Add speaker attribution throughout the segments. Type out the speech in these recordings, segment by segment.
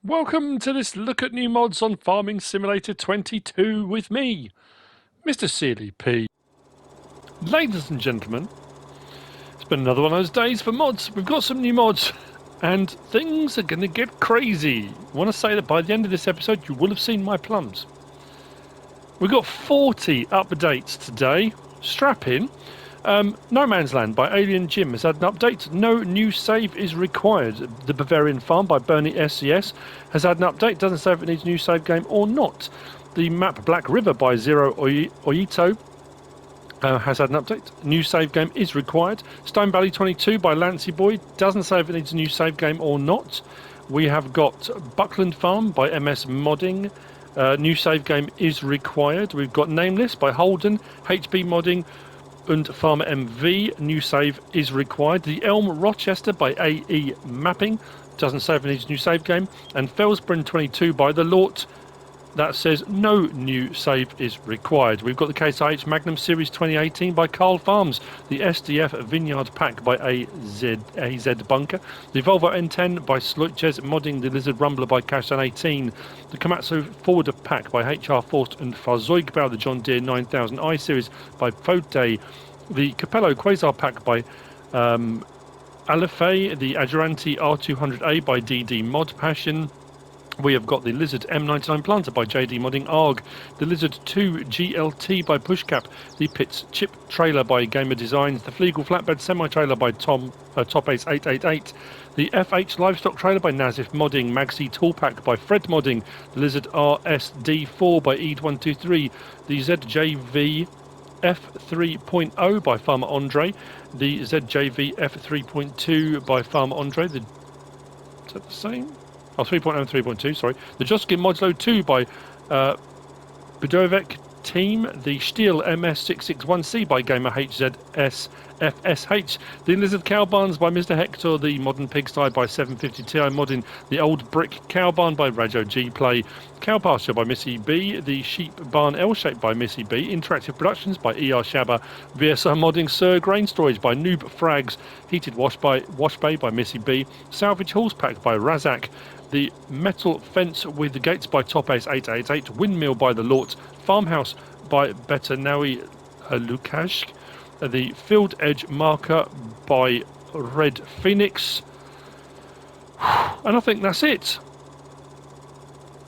Speaker 1: Welcome to this look at new mods on Farming Simulator 22 with me, MrSealyp. Ladies and gentlemen, it's been another one of those days for mods. We've got some new mods and things are going to get crazy. I want to say that by the end of this episode you will have seen my plums. We've got 40 updates today. Strap in. No Man's Land by Alien Jim has had an update. No new save is required. The Bavarian Farm by Bernie SES has had an update. Doesn't say if it needs a new save game or not. The map Black River by Zero Oito has had an update. New save game is required. Stone Valley 22 by Lancy Boy doesn't say if it needs a new save game or not. We have got Buckland Farm by MS Modding. New save game is required. We've got Nameless by Holden, HB Modding, and Farmer MV. New save is required. The Elm Rochester by AE Mapping doesn't say if it needs a new save game. And Felsbrunn 22 by The Lort, that says no new save is required. We've got the Case IH Magnum Series 2018 by Carl Farms, the SDF Vineyard Pack by AZ Bunker, the Volvo N10 by Slutjes Modding, the Lizard Rumbler by Castan 18, the Komatsu Forwarder Pack by HR Forst and Fahrzeugbau, the John Deere 9000i Series by Fote, the Capello Quasar Pack by Alefei, the Aduranti R200A by DD Mod Passion. We have got the Lizard M99 Planter by JD Modding ARG, the Lizard 2 GLT by Pushcap, the Pitts Chip Trailer by Gamer Designs, the Flegel Flatbed Semi-Trailer by Top Ace 888, the FH Livestock Trailer by Nazif Modding, Maxi Tool Pack by Fred Modding, the Lizard RSD4 by Eid123, the ZJV F3.0 by Farmer Andre, the ZJV F3.2 by Farmer Andre, is that the same? Oh, 3.0 and 3.2, sorry. The Joskin Modulo 2 by Budovec Team. The Steel MS661C by Gamer HZS FSH. The Lizard Cow Barns by MrHector. The Modern Pigsty by 750 Ti Modding. The Old Brick Cow Barn by Rajo G Play. Cow Pasture by Missy B. The Sheep Barn L-Shape by Missy B. Interactive Productions by ER Shabba. VSR Modding Sir Grain Storage by Noob Frags. Heated Wash Bay by Missy B. Salvage Horse Pack by Razak. The Metal Fence with the Gates by Top Ace 888, Windmill by The Lort, Farmhouse by Betanawi Lukashk, the Field Edge Marker by Red Phoenix, and I think that's it.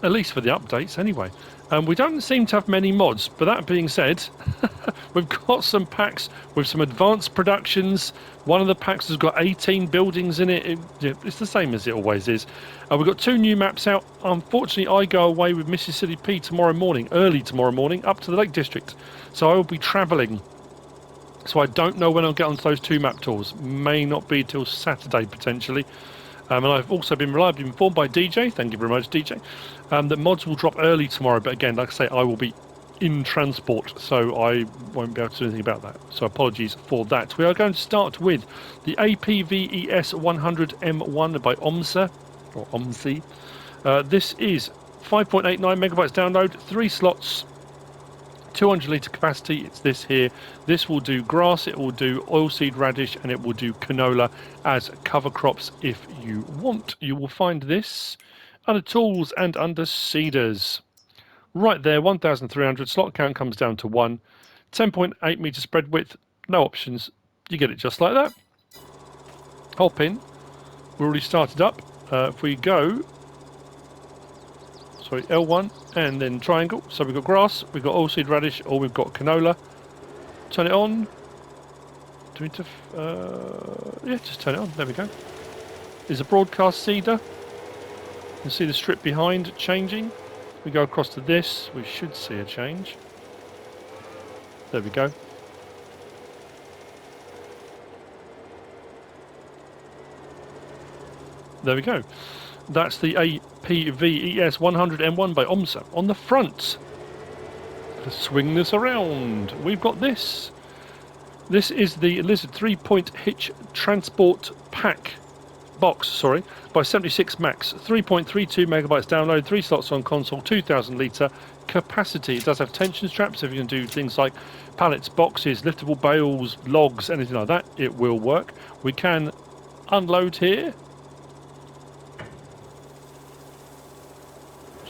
Speaker 1: At least for the updates, anyway. We don't seem to have many mods, but that being said, we've got some packs with some advanced productions. One of the packs has got 18 buildings in it. It's the same as it always is. We've got 2 new maps out. Unfortunately, I go away with MrSealyp tomorrow morning, early tomorrow morning, up to the Lake District. So I will be travelling. So I don't know when I'll get onto those 2 map tours. May not be till Saturday, potentially. And I've also been reliably informed by DJ, thank you very much DJ, that mods will drop early tomorrow, but again, like I say, I will be in transport, so I won't be able to do anything about that. So apologies for that. We are going to start with the APV ES 100M1 by Omse, or Omse. This is 5.89 megabytes download, 3 slots, 200 litre capacity. It's this here. This will do grass, it will do oilseed radish, and it will do canola as cover crops if you want. You will find this under tools and under seeders. Right there, 1,300. Slot count comes down to 1. 10.8 metre spread width. No options. You get it just like that. Hop in. We're already started up. If we go... Sorry, L1 and then triangle. So we've got grass, we've got oilseed radish, or we've got canola. Turn it on. Do we need to... yeah, just turn it on. There we go. There's a broadcast seeder. You can see the strip behind changing. We go across to this. We should see a change. There we go. There we go. That's the APV ES 100M1 by Omse. On the front, let's swing this around. We've got this. This is the Lizard 3-point hitch transport pack box, sorry, by 76 Max. 3.32 megabytes download, 3 slots on console, 2,000 litre capacity. It does have tension straps, if you can do things like pallets, boxes, liftable bales, logs, anything like that, it will work. We can unload here.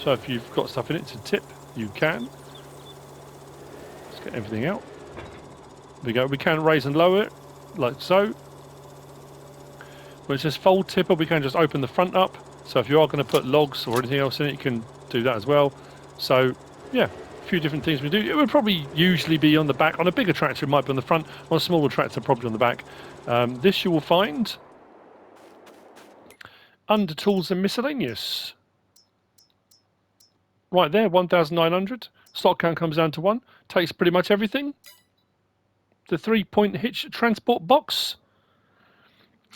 Speaker 1: So if you've got stuff in it to tip, you can. Let's get everything out. There we go. We can raise and lower it, like so. When it says fold tipper, we can just open the front up. So if you are going to put logs or anything else in it, you can do that as well. So, yeah, a few different things we do. It would probably usually be on the back. On a bigger tractor, it might be on the front. On a smaller tractor, probably on the back. This you will find under Tools and Miscellaneous. Right there, 1,900. Slot count comes down to 1. Takes pretty much everything. The 3-point hitch transport box.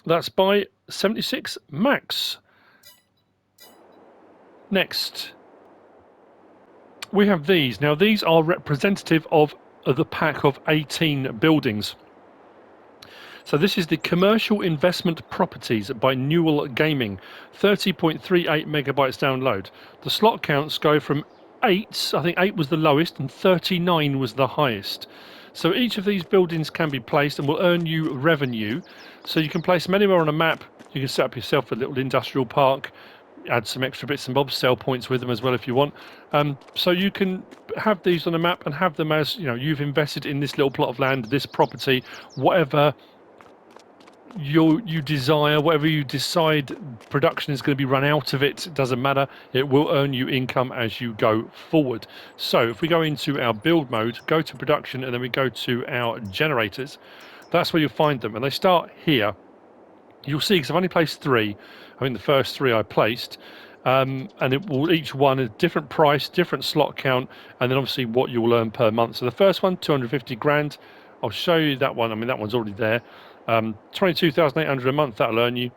Speaker 1: That's by 76 Max. Next, we have these. Now, these are representative of the pack of 18 buildings. So this is the Commercial Investment Properties by Newell Gaming, 30.38 megabytes download. The slot counts go from 8, I think 8 was the lowest, and 39 was the highest. So each of these buildings can be placed and will earn you revenue. So you can place them anywhere on a map. You can set up yourself a little industrial park, add some extra bits and bobs, sell points with them as well if you want. So you can have these on a map and have them as, you know, you've invested in this little plot of land, this property, whatever you desire, whatever you decide production is going to be run out of it, doesn't matter. It will earn you income as you go forward. So if we go into our build mode, go to production, and then we go to our generators, that's where you'll find them, and they start here. You'll see, because I've only placed 3. I mean, the first 3 I placed, and it will each one a different price, different slot count, and then obviously what you will earn per month. So the first one, 250 grand. I'll show you that one. I mean, that one's already there. 22,800 a month, that'll earn you.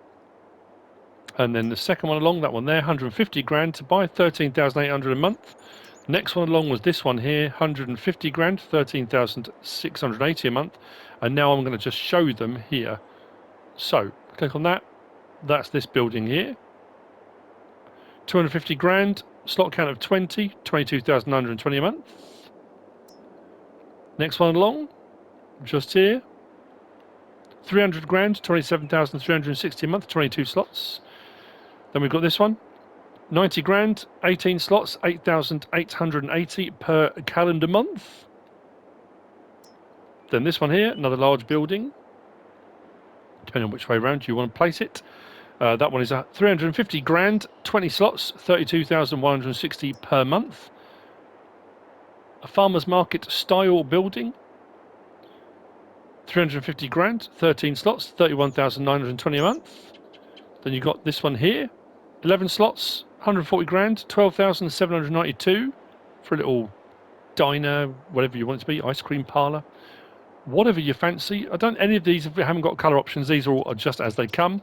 Speaker 1: And then the second one along, that one there, 150 grand to buy, 13,800 a month. Next one along was this one here, 150 grand, 13,680 a month. And now I'm going to just show them here. So click on that. That's this building here. 250 grand, slot count of 20, 22,920 a month. Next one along, just here. 300 grand, 27,360 a month, 22 slots. Then we've got this one, 90 grand, 18 slots, 8,880 per calendar month. Then this one here, another large building, depending on which way around you want to place it. That one is 350 grand, 20 slots, 32,160 per month. A farmer's market style building, 350 grand, 13 slots, 31,920 a month. Then you've got this one here, 11 slots, 140 grand, 12,792 for a little diner, whatever you want it to be, ice cream parlour, whatever you fancy. Any of these, if we haven't got colour options, these are all just as they come.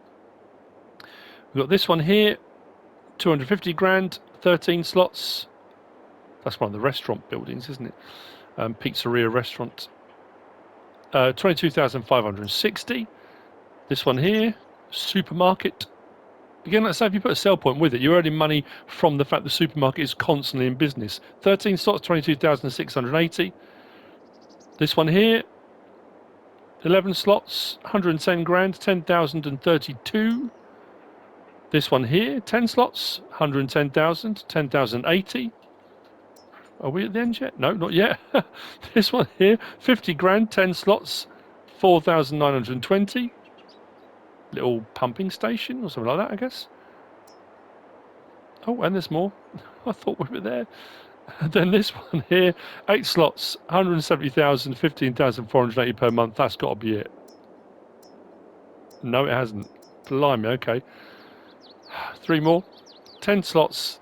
Speaker 1: We've got this one here, 250 grand, 13 slots. That's one of the restaurant buildings, isn't it? Pizzeria restaurant. 22,560. This one here, supermarket. Again, let's say if you put a sell point with it, you're earning money from the fact the supermarket is constantly in business. 13 slots, 22,680. This one here, 11 slots, 110 grand, 10,032. This one here, 10 slots, 110,000, 10,080. Are we at the end yet? No, not yet. This one here, 50 grand, 10 slots, 4,920. Little pumping station or something like that, I guess. Oh, and there's more. I thought we were there. Then this one here, 8 slots, 170,000, 15,480 per month. That's got to be it. No, it hasn't. Blimey, okay. 3 more. 10 slots,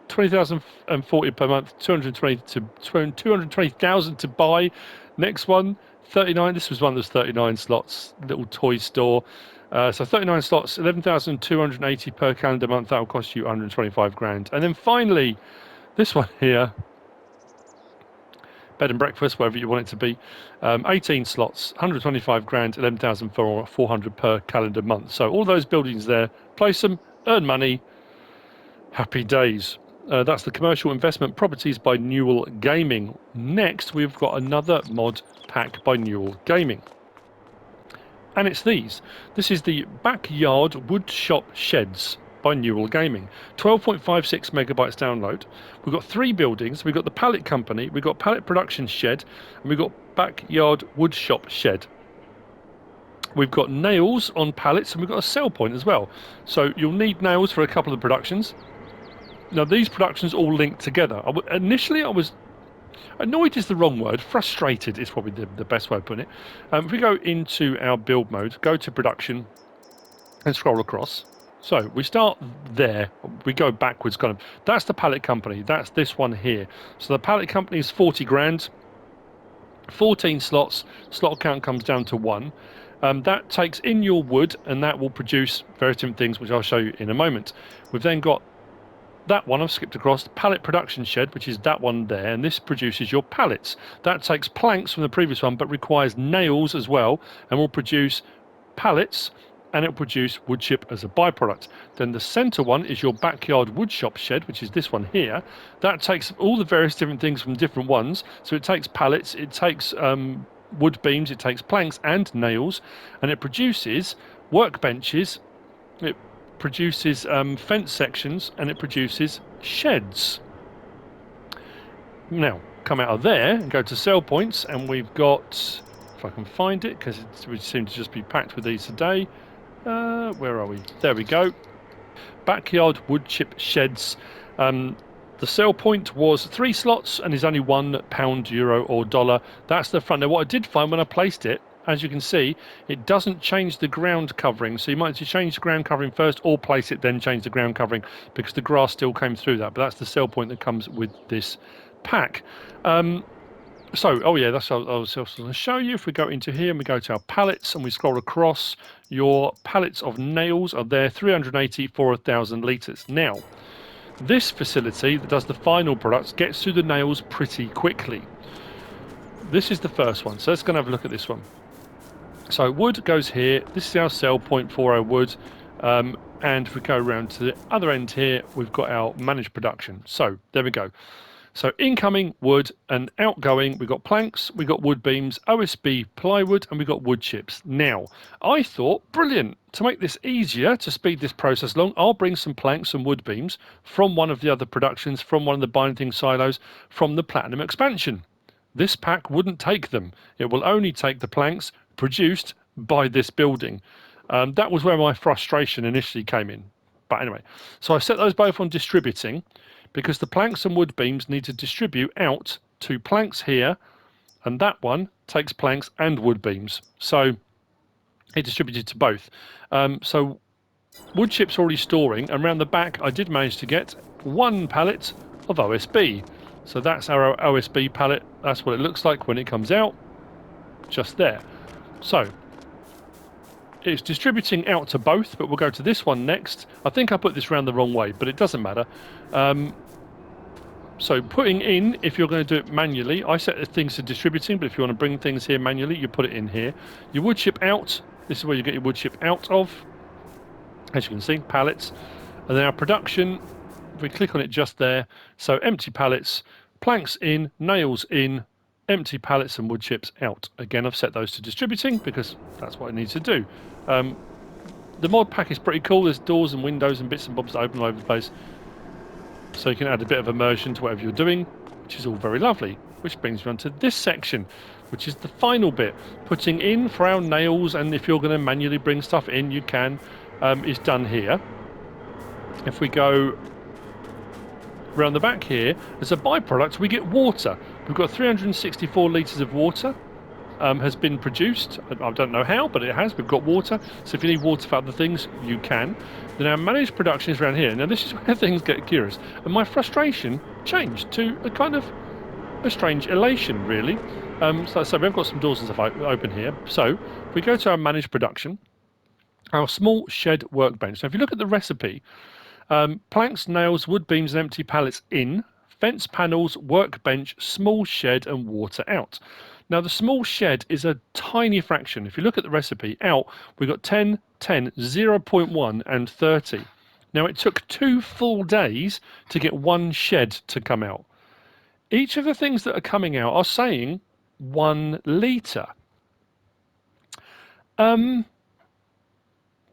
Speaker 1: 20,040 per month, 220,000 to buy. Next one, 39. This was one that was 39 slots, little toy store. So 39 slots, 11,280 per calendar month. That will cost you 125 grand. And then finally, this one here, bed and breakfast, wherever you want it to be. 18 slots, 125 grand, 11,400 per calendar month. So all those buildings there, place them, earn money, happy days. That's the Commercial Investment Properties by Newell Gaming. Next, we've got another mod pack by Newell Gaming. And it's these. This is the Backyard Woodshop Sheds. by Neural Gaming. 12.56 megabytes download. We've got 3 buildings. We've got the pallet company, we've got pallet production shed, and we've got backyard woodshop shed. We've got nails on pallets, and we've got a sell point as well. So you'll need nails for a couple of productions. Now these productions all link together. Initially I was annoyed is the wrong word. Frustrated is probably the best way of putting it. If we go into our build mode, go to production, and scroll across. So we start there. We go backwards, kind of. That's the pallet company. That's this one here. So the pallet company is 40 grand. 14 slots. Slot count comes down to 1. That takes in your wood, and that will produce various different things, which I'll show you in a moment. We've then got that one I've skipped across, pallet production shed, which is that one there, and this produces your pallets. That takes planks from the previous one, but requires nails as well, and will produce pallets, and it will produce wood chip as a byproduct. Then the center one is your backyard woodshop shed, which is this one here. That takes all the various different things from different ones. So it takes pallets, it takes wood beams, it takes planks and nails, and it produces workbenches, it produces fence sections, and it produces sheds. Now come out of there and go to sell points, and we've got, if I can find it, because we seem to just be packed with these today. Where are we? There we go. Backyard wood chip sheds. The sell point was 3 slots and is only £1, euro or dollar. That's the front. Now what I did find when I placed it, as you can see, it doesn't change the ground covering. So you might have to change the ground covering first, or place it then change the ground covering, because the grass still came through that. But that's the sell point that comes with this pack. Oh yeah, that's what I was going to show you. If we go into here and we go to our pallets and we scroll across, your pallets of nails are there, 380 for 1,000 litres. Now, this facility that does the final products gets through the nails pretty quickly. This is the first one, so let's go and have a look at this one. So wood goes here. This is our sell point for our wood. And if we go around to the other end here, we've got our managed production. So there we go. So incoming wood and outgoing, we've got planks, we've got wood beams, OSB plywood, and we've got wood chips. Now, I thought, brilliant, to make this easier, to speed this process along, I'll bring some planks and wood beams from one of the other productions, from one of the binding silos, from the Platinum expansion. This pack wouldn't take them. It will only take the planks produced by this building. That was where my frustration initially came in. But anyway, so I set those both on distributing, because the planks and wood beams need to distribute out to planks here, and that one takes planks and wood beams. So it distributed to both. So wood chips already storing, and around the back I did manage to get 1 pallet of OSB. So that's our OSB pallet. That's what it looks like when it comes out, just there. So it's distributing out to both, but we'll go to this one next. I think I put this around the wrong way, but it doesn't matter. So putting in, if you're going to do it manually, I set the things to distributing, but if you want to bring things here manually, you put it in here. Your wood chip out, this is where you get your wood chip out of, as you can see, pallets. And then our production, if we click on it just there, so empty pallets, planks in, nails in, empty pallets and wood chips out. Again, I've set those to distributing because that's what I need to do. The mod pack is pretty cool. There's doors and windows and bits and bobs that open all over the place. So you can add a bit of immersion to whatever you're doing, which is all very lovely. Which brings me on to this section, which is the final bit. Putting in for our nails, and if you're going to manually bring stuff in, you can, is done here. If we go around the back here, as a byproduct, we get water. We've got 364 litres of water. Has been produced. I don't know how, but it has. We've got water. So if you need water for other things, you can. Then our managed production is around here. Now this is where things get curious. And my frustration changed to a kind of a strange elation, really. So we've got some doors and stuff open here. So if we go to our managed production, our small shed workbench. Now if you look at the recipe, planks, nails, wood beams and empty pallets in, fence panels, workbench, small shed and water out. Now, the small shed is a tiny fraction. If you look at the recipe, out, we've got 10, 10, 0.1 and 30. Now, it took 2 full days to get 1 shed to come out. Each of the things that are coming out are saying 1 litre.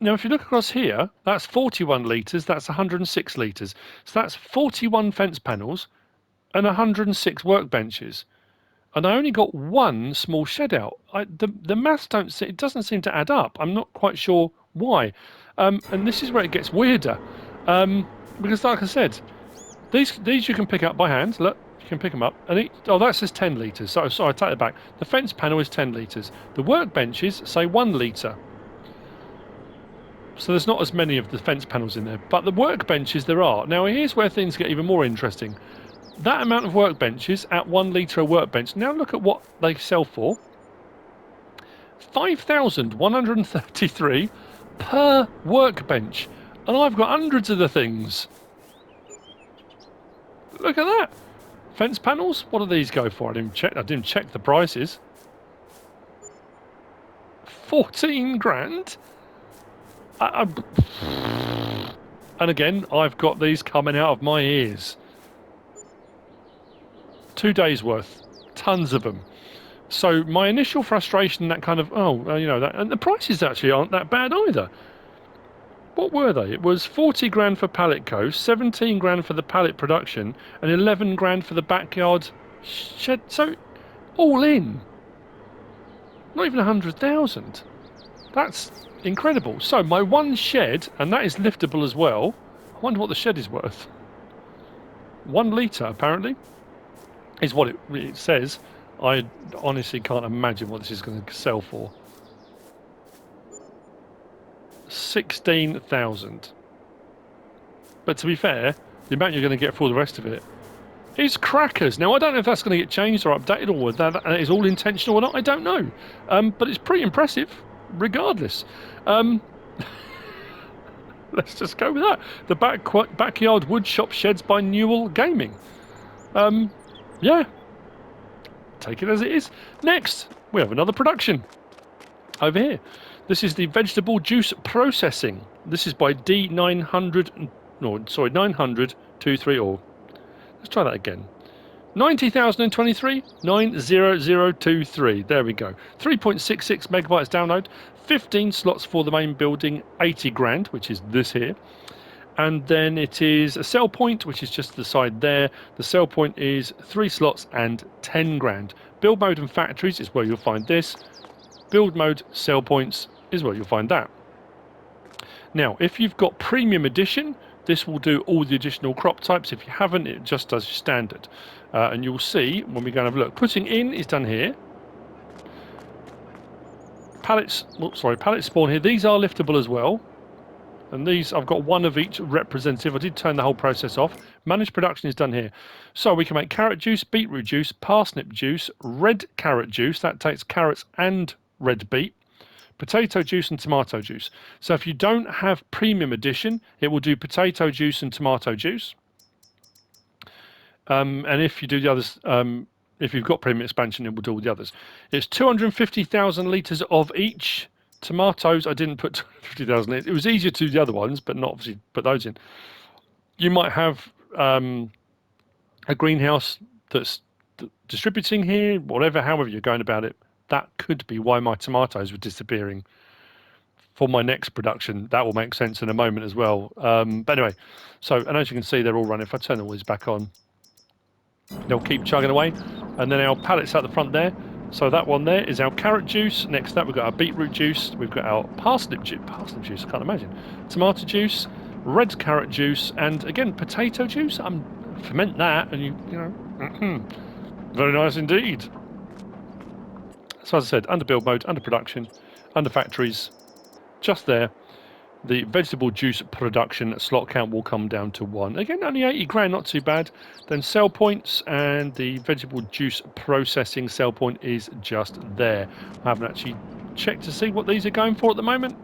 Speaker 1: Now, if you look across here, that's 41 litres, that's 106 litres. So that's 41 fence panels and 106 workbenches. And I only got one small shed out. The maths it doesn't seem to add up. I'm not quite sure why. And this is where it gets weirder. Because like I said, these you can pick up by hand. Look, you can pick them up. And oh, that says 10 litres. So sorry, I take it back. The fence panel is 10 litres. The workbenches say 1 litre. So there's not as many of the fence panels in there. But the workbenches there are. Now here's where things get even more interesting. That amount of workbenches at 1 litre a workbench. Now look at what they sell for. 5,133 per workbench. And I've got hundreds of the things. Look at that. Fence panels? What do these go for? I didn't check the prices. 14 grand? And again, I've got these coming out of my ears. 2 days worth. Tons of them. So my initial frustration, that kind of, and the prices actually aren't that bad either. What were they? It was 40 grand for Pallet Co, 17 grand for the pallet production, and 11 grand for the backyard shed. So, all in, not even 100,000. That's incredible. So my one shed, and that is liftable as well. I wonder what the shed is worth. 1 litre, apparently, is what it says. I honestly can't imagine what this is going to sell for. 16,000. But to be fair, the amount you're going to get for the rest of it is crackers. Now, I don't know if that's going to get changed or updated, or whether that is all intentional or not. I don't know. But it's pretty impressive, regardless. Let's just go with that. The backyard woodshop sheds by Newell Gaming. Yeah. Take it as it is. Next, we have another production over here. This is the vegetable juice processing. This is by D900. No, sorry, 90023. Or let's try that again. 90,023 90023. There we go. 3.66 megabytes download. 15 slots for the main building. 80 grand, which is this here. And then it is a sell point, which is just the side there. The sell point is 3 slots and 10 grand. Build mode and factories is where you'll find this. Build mode, sell points is where you'll find that. Now, if you've got premium edition, this will do all the additional crop types. If you haven't, it just does standard. And you'll see when we go and have a look. Putting in is done here. Pallet spawn here. These are liftable as well. And these, I've got one of each representative. I did turn the whole process off. Managed production is done here. So we can make carrot juice, beetroot juice, parsnip juice, red carrot juice. That takes carrots and red beet. Potato juice and tomato juice. So if you don't have premium edition, it will do potato juice and tomato juice. And if you do the others, if you've got premium expansion, it will do all the others. It's 250,000 litres of each. Tomatoes, I didn't put 250,000 litres. It was easier to do the other ones, but not obviously put those in. You might have a greenhouse that's distributing here, whatever, however you're going about it. That could be why my tomatoes were disappearing for my next production. That will make sense in a moment as well. But anyway, so, and as you can see, they're all running. If I turn all these back on, they'll keep chugging away. And then our pallets at the front there. So that one there is our carrot juice. Next to that, we've got our beetroot juice. We've got our parsnip juice, I can't imagine. Tomato juice, red carrot juice, and again, potato juice. Ferment that, and you know, very nice indeed. So as I said, under build mode, under production, under factories, just there, the vegetable juice production slot count will come down to 1. Again, only 80 grand, not too bad. Then sell points, and the vegetable juice processing sell point is just there. I haven't actually checked to see what these are going for at the moment.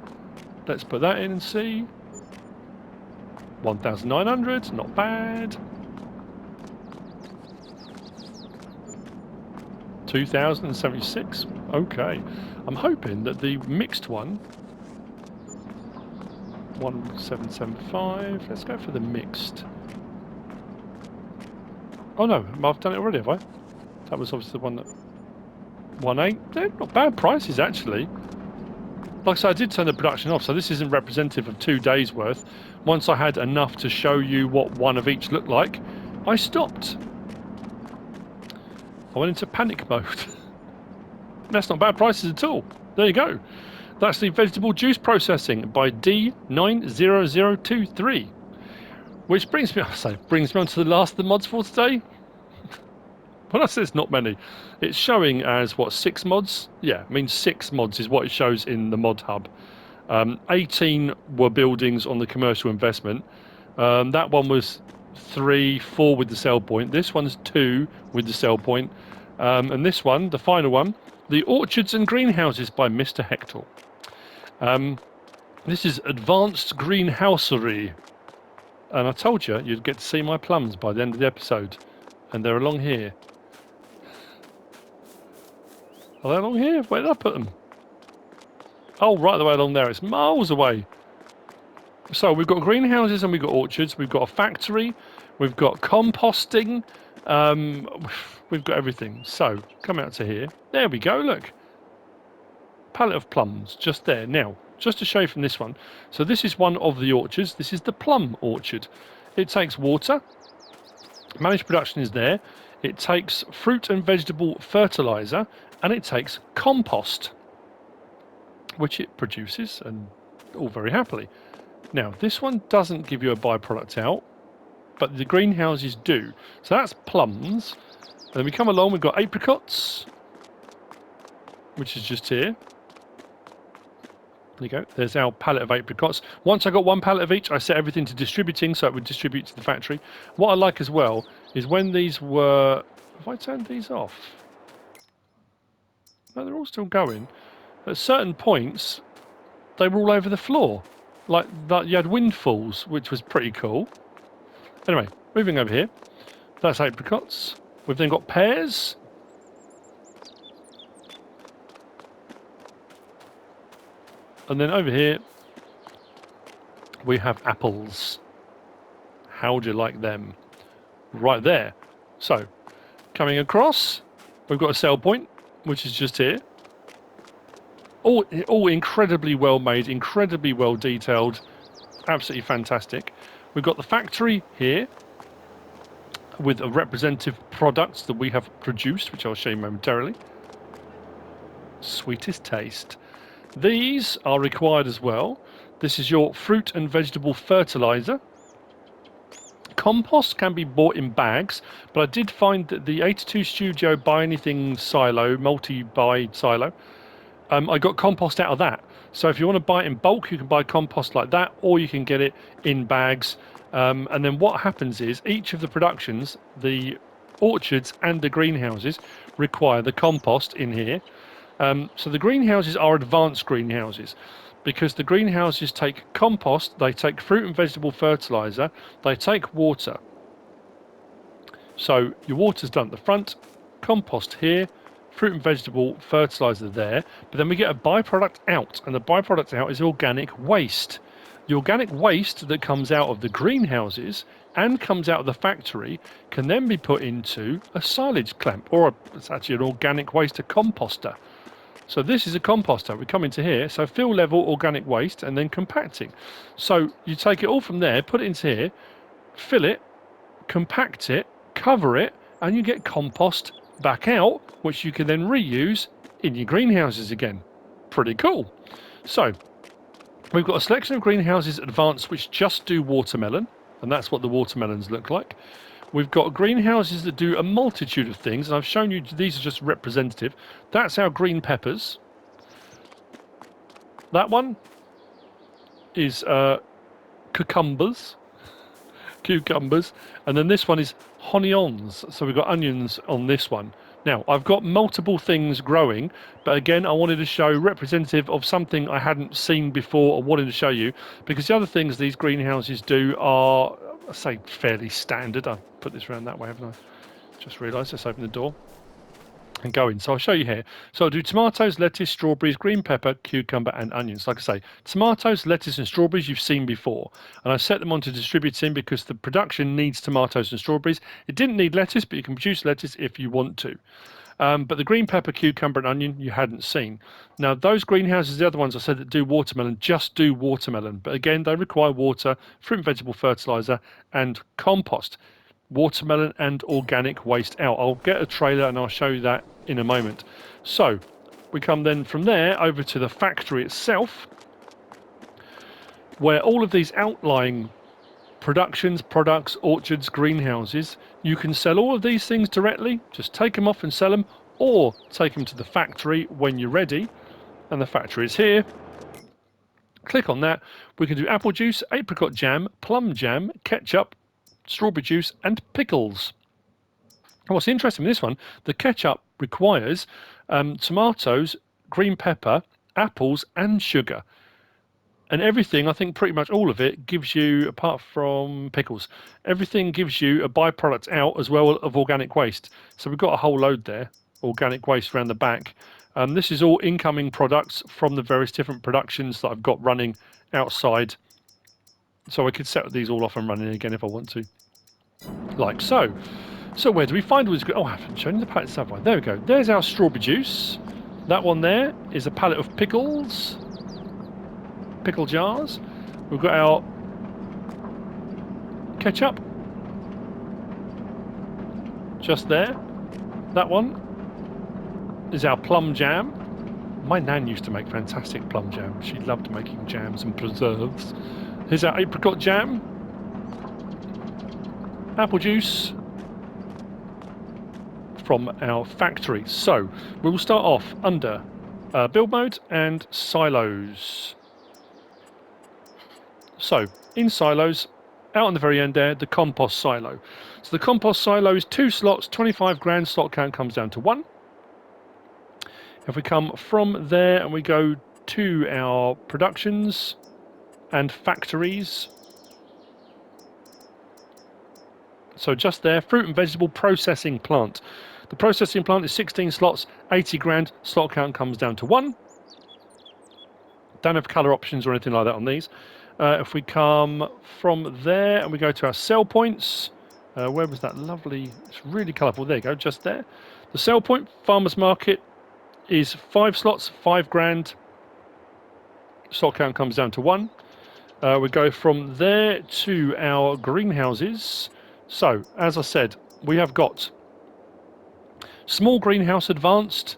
Speaker 1: Let's put that in and see. 1,900, not bad. 2,076. Okay. I'm hoping that the mixed one, 1775. Let's go for the mixed. Oh no, I've done it already, have I? That was obviously the one that 1.8. They're not bad prices actually. like I said, I did turn the production off, so this isn't representative of 2 days worth. Once I had enough to show you what one of each looked like, I stopped. I went into panic mode. That's not bad prices at all. There you go. That's the vegetable juice processing by D90023. Which brings me on to the last of the mods for today. When I say it's not many, it's showing as, what, 6 mods? Yeah, I mean 6 mods is what it shows in the mod hub. 18 were buildings on the commercial investment. That one was 3, 4 with the sell point. This one's 2 with the sell point. And this one, the final one, the Orchards and Greenhouses by MrHector. This is advanced greenhousery. And I told you you'd get to see my plums by the end of the episode. And they're along here. Are they along here? Where did I put them? Oh, right the way along there. It's miles away. So we've got greenhouses and we've got orchards. We've got a factory. We've got composting. We've got everything. So come out to here. There we go. Look. Pallet of plums just there. Now, just to show you from this one. So this is one of the orchards. This is the plum orchard. It takes water. Managed production is there. It takes fruit and vegetable fertilizer, and it takes compost, which it produces, and all very happily. Now, this one doesn't give you a byproduct out, but the greenhouses do. So that's plums. And then we come along, we've got apricots, which is just here. There you go. There's our pallet of apricots. Once I got one pallet of each, I set everything to distributing, so it would distribute to the factory. What I like as well is when these were... Have I turned these off? No, they're all still going. At certain points, they were all over the floor. Like, that, you had windfalls, which was pretty cool. Anyway, moving over here. That's apricots. We've then got pears. And then over here, we have apples. How do you like them? Right there. So, coming across, we've got a sell point, which is just here. All incredibly well made, incredibly well detailed, absolutely fantastic. We've got the factory here with a representative products that we have produced, which I'll show you momentarily. Sweetest taste. These are required as well. This is your fruit and vegetable fertilizer. Compost can be bought in bags, but I did find that the 82 Studio Buy Anything silo, multi-buy silo, I got compost out of that. So if you want to buy it in bulk, you can buy compost like that, or you can get it in bags. And then what happens is each of the productions, the orchards and the greenhouses, require the compost in here. So the greenhouses are advanced greenhouses because the greenhouses take compost, they take fruit and vegetable fertilizer, they take water. So your water's done at the front, compost here, fruit and vegetable fertilizer there, but then we get a byproduct out, and the byproduct out is organic waste. The organic waste that comes out of the greenhouses and comes out of the factory can then be put into a silage clamp, or it's actually an organic waste, a composter. So this is a composter. We come into here, so fill level organic waste and then compacting. So you take it all from there, put it into here, fill it, compact it, cover it, and you get compost back out, which you can then reuse in your greenhouses again. Pretty cool. So we've got a selection of greenhouses advanced which just do watermelon, and that's what the watermelons look like. We've got greenhouses that do a multitude of things, and I've shown you these are just representative. That's our green peppers. That one is cucumbers, and then this one is onions. So we've got onions on this one. Now, I've got multiple things growing, but again, I wanted to show representative of something I hadn't seen before or wanted to show you, because the other things these greenhouses do are, I say, fairly standard. I've put this around that way, haven't I? Just realised. Let's open the door and go in. So I'll show you here. So I'll do tomatoes, lettuce, strawberries, green pepper, cucumber and onions. Like I say, tomatoes, lettuce and strawberries you've seen before. And I set them on to distributing because the production needs tomatoes and strawberries. It didn't need lettuce, but you can produce lettuce if you want to. But the green pepper, cucumber and onion you hadn't seen. Now those greenhouses, the other ones I said that do watermelon, just do watermelon. But again, they require water, fruit and vegetable fertilizer and compost. Watermelon and organic waste out. I'll get a trailer and I'll show you that in a moment. So we come then from there over to the factory itself, where all of these outlying productions, products, orchards, greenhouses, you can sell all of these things directly, just take them off and sell them, or take them to the factory when you're ready, and the factory is here. Click on that. We can do apple juice, apricot jam, plum jam, ketchup, strawberry juice and pickles. What's interesting with this one, the ketchup requires tomatoes, green pepper, apples and sugar. And everything, I think pretty much all of it gives you, apart from pickles, everything gives you a byproduct out as well of organic waste. So we've got a whole load there, organic waste around the back. This is all incoming products from the various different productions that I've got running outside. So I could set these all off and running again if I want to. Like so. So where do we find all these? Oh, I haven't shown you the pallet stuff. There we go. There's our strawberry juice. That one there is a pallet of pickles. Pickle jars. We've got our ketchup just there. That one is our plum jam. My nan used to make fantastic plum jam. She loved making jams and preserves. Here's our apricot jam, apple juice from our factory. So we will start off under build mode and silos. So, in silos, out on the very end there, the compost silo. So the compost silo is 2 slots, 25 grand, slot count comes down to 1. If we come from there and we go to our productions and factories, so just there, fruit and vegetable processing plant. The processing plant is 16 slots, 80 grand, slot count comes down to 1. Don't have colour options or anything like that on these. If we come from there and we go to our sell points, where was that lovely, it's really colourful, there you go, just there. The sell point, farmer's market, is 5 slots, 5 grand, slot count comes down to 1. We go from there to our greenhouses. So, as I said, we have got small greenhouse advanced,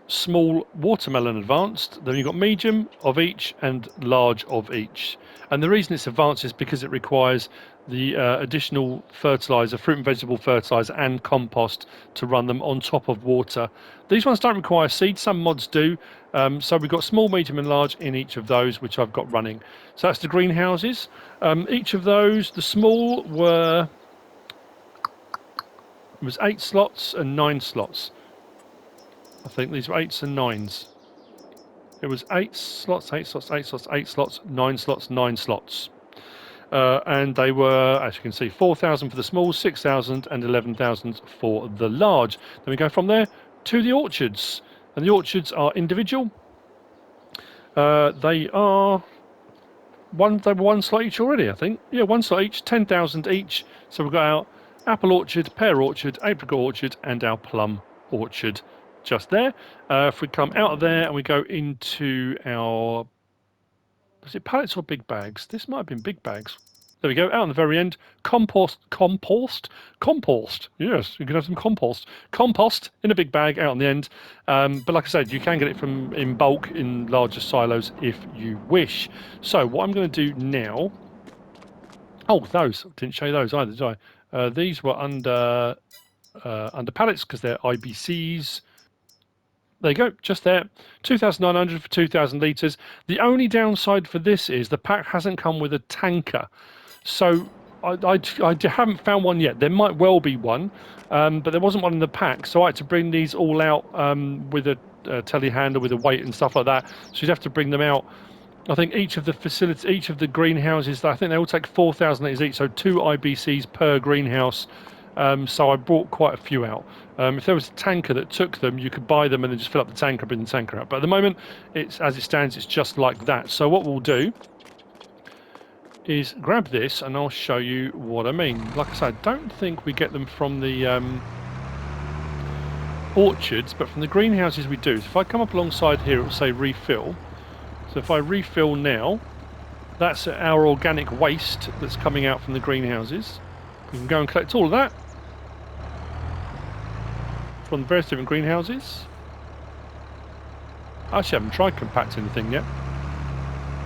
Speaker 1: small watermelon advanced, then you've got medium of each and large of each. And the reason it's advanced is because it requires the additional fertilizer, fruit and vegetable fertilizer and compost to run them on top of water. These ones don't require seed, some mods do. So we've got small, medium and large in each of those, which I've got running. So that's the greenhouses. Each of those, the small was 8 slots and 9 slots. I think these were 8s and 9s. It was 8 slots, 8 slots, 8 slots, 8 slots, 9 slots, 9 slots. And they were, as you can see, 4,000 for the small, 6,000 and 11,000 for the large. Then we go from there to the orchards. And the orchards are individual. They were one slot each already, I think. Yeah, 1 slot each, 10,000 each. So we've got our apple orchard, pear orchard, apricot orchard, and our plum orchard just there. If we come out of there and we go into our, was it pallets or big bags? This might have been big bags. There we go, out on the very end, compost, yes, you can have some compost in a big bag out on the end, but like I said, you can get it in bulk in larger silos if you wish. So what I'm going to do now, oh, those, didn't show you those either, did I? These were under pallets because they're IBCs. There you go, just there, 2,900 for 2,000 litres. The only downside for this is the pack hasn't come with a tanker. So I haven't found one yet. There might well be one, but there wasn't one in the pack. So I had to bring these all out with a telehandler with a weight and stuff like that. So you'd have to bring them out. I think each of the facilities, each of the greenhouses, I think they all take 4,000 litres each, so 2 IBCs per greenhouse. So I brought quite a few out. If there was a tanker that took them, you could buy them and then just fill up the tanker, bring the tanker out. But at the moment, it's as it stands, it's just like that. So what we'll do is grab this and I'll show you what I mean. Like I said, I don't think we get them from the orchards, but from the greenhouses we do. So if I come up alongside here, it will say refill. So if I refill now, that's our organic waste that's coming out from the greenhouses. We can go and collect all of that from various different greenhouses. I actually haven't tried compacting the thing yet.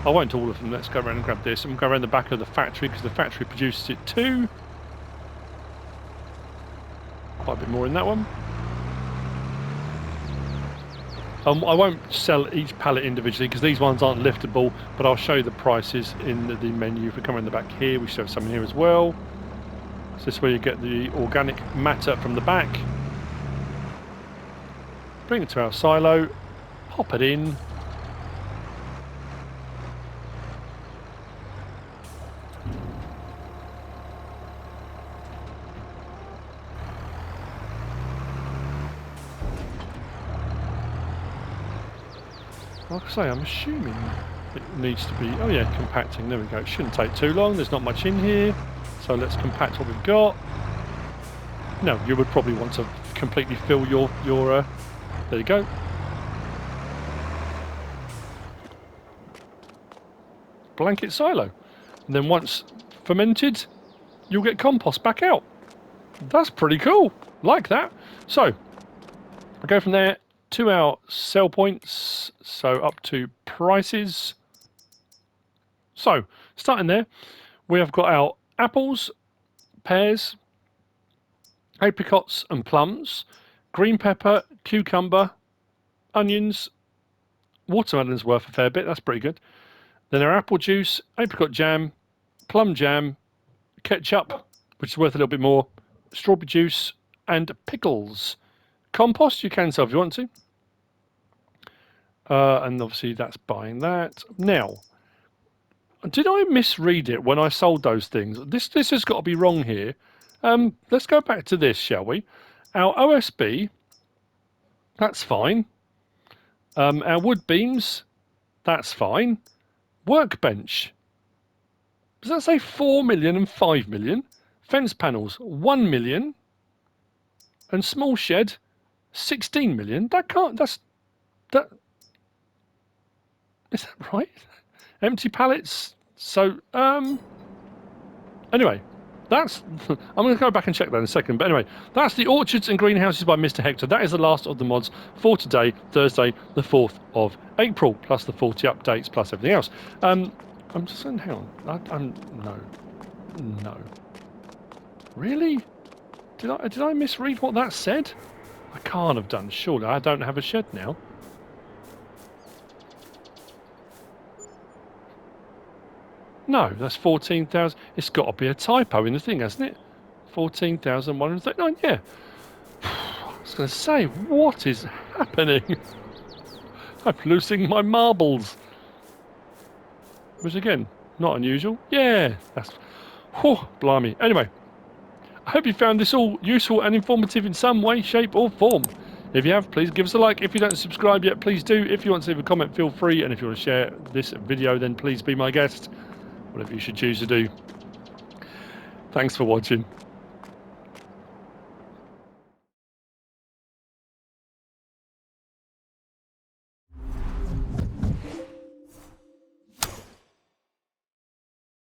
Speaker 1: I won't do all of them. Let's go around and grab this. And we'll go around the back of the factory because the factory produces it too. Quite a bit more in that one. I won't sell each pallet individually because these ones aren't liftable, but I'll show you the prices in the menu. If we come around the back here, we show some in here as well. So this is where you get the organic matter from the back. Bring it to our silo, pop it in. Like I say, I'm assuming it needs to be... Oh yeah, compacting. There we go. It shouldn't take too long. There's not much in here. So let's compact what we've got. No, you would probably want to completely fill your there you go. Blanket silo. And then once fermented, you'll get compost back out. That's pretty cool. Like that. So, I go from there to our sell points, so up to prices. So, starting there, we have got our apples, pears, apricots and plums, green pepper, cucumber, onions, watermelon's worth a fair bit, that's pretty good. Then our apple juice, apricot jam, plum jam, ketchup, which is worth a little bit more, strawberry juice, and pickles. Compost you can sell if you want to. And obviously that's buying that. Now, did I misread it when I sold those things? This has got to be wrong here. Let's go back to this, shall we? Our OSB, that's fine. Our wood beams, that's fine. Workbench, does that say 4 million and 5 million? Fence panels, 1 million. And small shed, 16 million. That can't, that. Is that right? Empty pallets. So, anyway, that's... I'm going to go back and check that in a second. But anyway, that's the Orchards and Greenhouses by MrHector. That is the last of the mods for today, Thursday, the 4th of April, plus the 40 updates, plus everything else. I'm just saying, hang on. No. Really? Did I misread what that said? I can't have done. Surely I don't have a shed now. No, that's 14,000. It's got to be a typo in the thing, hasn't it? 14,139. Yeah. I was going to say, what is happening? I'm losing my marbles. Which again, not unusual. Yeah, that's... Whew, blimey. Anyway, I hope you found this all useful and informative in some way, shape or form. If you have, please give us a like. If you don't subscribe yet, please do. If you want to leave a comment, feel free. And if you want to share this video, then please be my guest. Whatever you should choose to do. Thanks for watching.